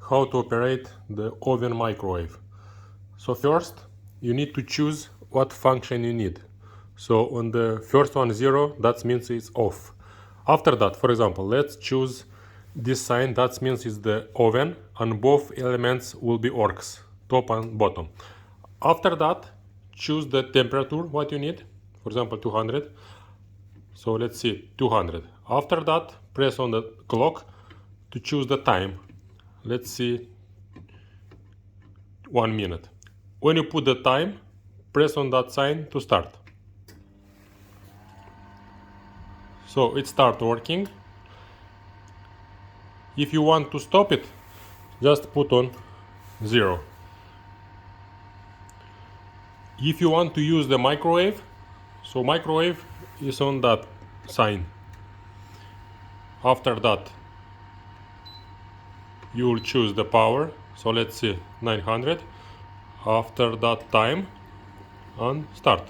how to operate the oven microwave. So first you need to choose what function you need. So on the first one 0, that means it's off. After that, for example, let's choose this sign, that means it's the oven and both elements will be orcs, top and bottom. After that, choose the temperature what you need, for example 200. So let's see, 200. After that, press on the clock to choose the time. Let's see, 1 minute. When you put the time, press on that sign to start. So it starts working. If you want to stop it, just put on 0. If you want to use the microwave, so microwave is on that sign. After that, you will choose the power. So let's see, 900. After that, time and start.